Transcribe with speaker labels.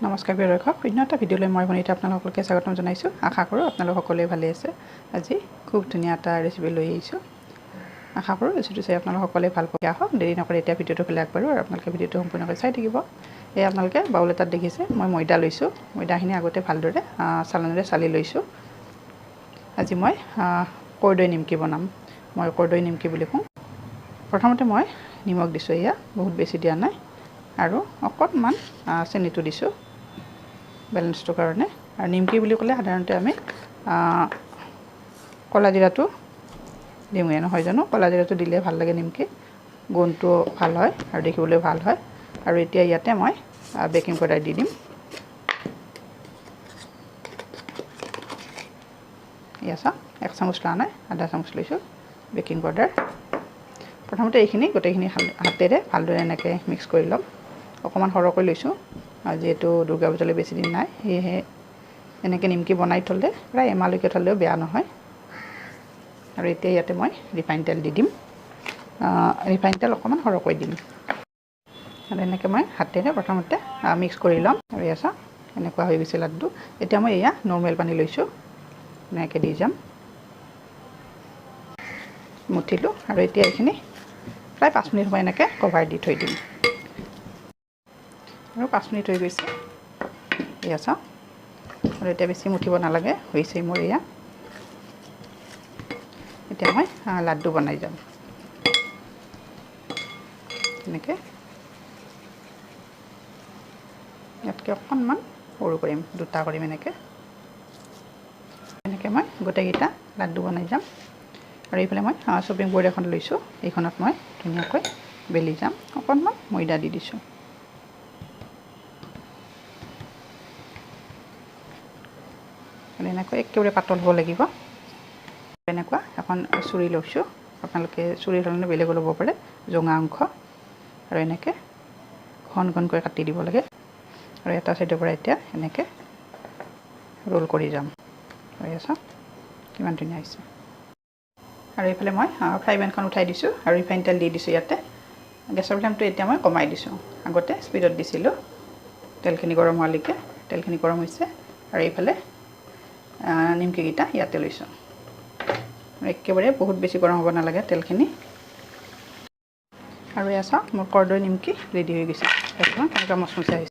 Speaker 1: নমস্কাৰ প্ৰিয় দৰ্শক, অন্য এটা ভিডিঅ'লৈ মই বনিতা আপোনালোককে স্বাগতম জনাইছোঁ। আশা কৰোঁ আপোনালোক সকলোৱে ভালে আছে। আজি খুব ধুনীয়া এটা ৰেচিপি লৈ আহিছোঁ। আশা কৰোঁ ৰেচিপিটো চাই আপোনালোক সকলোৱে ভাল পাব। আহক দেৰি নকৰি এতিয়া ভিডিঅ'টো ফালে আগবাঢ়ো আৰু আপোনালোকে ভিডিঅ'টো সম্পূৰ্ণকৈ চাই থাকিব। এই আপোনালোকে বাউল এটাত দেখিছে মই ময়দা লৈছোঁ। ময়দাখিনি আগতে ভালদৰে চালনীৰে চালি লৈছোঁ। আজি মই কৰ্দৈ নিমকি বনাম। মই কৰ্দৈ নিমকি বুলি কওঁ। প্ৰথমতে মই নিমখ দিছোঁ, এয়া বহুত বেছি দিয়া নাই, আৰু অকণমান চেনিটো দিছোঁ বেলেঞ্চটোৰ কাৰণে। আৰু নিমকি বুলি ক'লে সাধাৰণতে আমি ক'লা জিৰাটো দিওঁৱে, নহয় জানো? ক'লা জিৰাটো দিলে ভাল লাগে, নিমকি গোন্ধটো ভাল হয় আৰু দেখিবলৈ ভাল হয়। আৰু এতিয়া ইয়াতে মই বেকিং পাউডাৰ দি দিম। এয়া চাওক, 1 চামুচ লোৱা নাই, আধা চামুচ লৈছোঁ বেকিং পাউডাৰ। প্ৰথমতে এইখিনি গোটেইখিনি হাতেৰে ভালদৰে এনেকৈ মিক্স কৰি ল'ম। অকণমান সৰহকৈ লৈছোঁ, যিহেতু দুৰ্গা পূজালৈ বেছি দিন নাই, সেয়েহে এনেকৈ নিমকি বনাই থ'লে প্ৰায় এমাহলৈকে থ'লেও বেয়া নহয়। আৰু এতিয়া ইয়াতে মই ৰিফাইন তেল দি দিম। ৰিফাইন তেল অকণমান সৰহকৈ দিম। আৰু এনেকৈ মই হাতেৰে প্ৰথমতে মিক্স কৰি ল'ম। আৰু এয়া চাওক, এনেকুৱা হৈ গৈছে লাড্ডু। এতিয়া মই এয়া নৰ্মেল পানী লৈছোঁ, এনেকৈ দি যাম মুঠিটো। আৰু এতিয়া এইখিনি প্ৰায় 5 মিনিট সময় এনেকৈ কভাৰ দি থৈ দিম। আৰু 5 মিনিট হৈ গৈছে, এয়া চাওক। আৰু এতিয়া বেছি মুঠিব নালাগে, হৈছে মোৰ এয়া। এতিয়া মই লাড্ডু বনাই যাম এনেকৈ। ইয়াতকৈ অকণমান সৰু কৰিম, 2টা কৰিম এনেকৈ। এনেকৈ মই গোটেইকেইটা লাড্ডু বনাই যাম। আৰু এইফালে মই শ্বপিং বৰ্ড এখন লৈছোঁ, এইখনত মই ধুনীয়াকৈ বেলি যাম। অকণমান ময়দা দি দিছোঁ। আৰু এনেকৈ একেবাৰে পাতল হ'ব লাগিব। এনেকুৱা এখন চুৰি লৈছোঁ, আপোনালোকে চুৰিৰ সলনি বেলেগো ল'ব পাৰে, জোঙা অংশ। আৰু এনেকৈ ঘন ঘনকৈ কাটি দিব লাগে। আৰু এটা চাইডৰ পৰা এতিয়া এনেকৈ ৰোল কৰি যাম। হৈ আছে, কিমান ধুনীয়া হৈছে। আৰু এইফালে মই ফ্ৰাই পেনখন উঠাই দিছোঁ আৰু ৰিফাইন তেল দি দিছোঁ ইয়াতে। গেছৰ ফ্লেমটো এতিয়া মই কমাই দিছোঁ, আগতে স্পীডত দিছিলোঁ তেলখিনি গৰম হোৱালৈকে। তেলখিনি গৰম হৈছে। আৰু এইফালে নিমকিকেইটা ইয়াতে লৈছোঁ। একেবাৰে বহুত বেছি গৰম হ'ব নালাগে তেলখিনি। আৰু এয়া চাওক, মোৰ কৰ্দৈ নিমকি ৰেডি হৈ গৈছে। কেনেকুৱা মচমচীয়া হৈছে।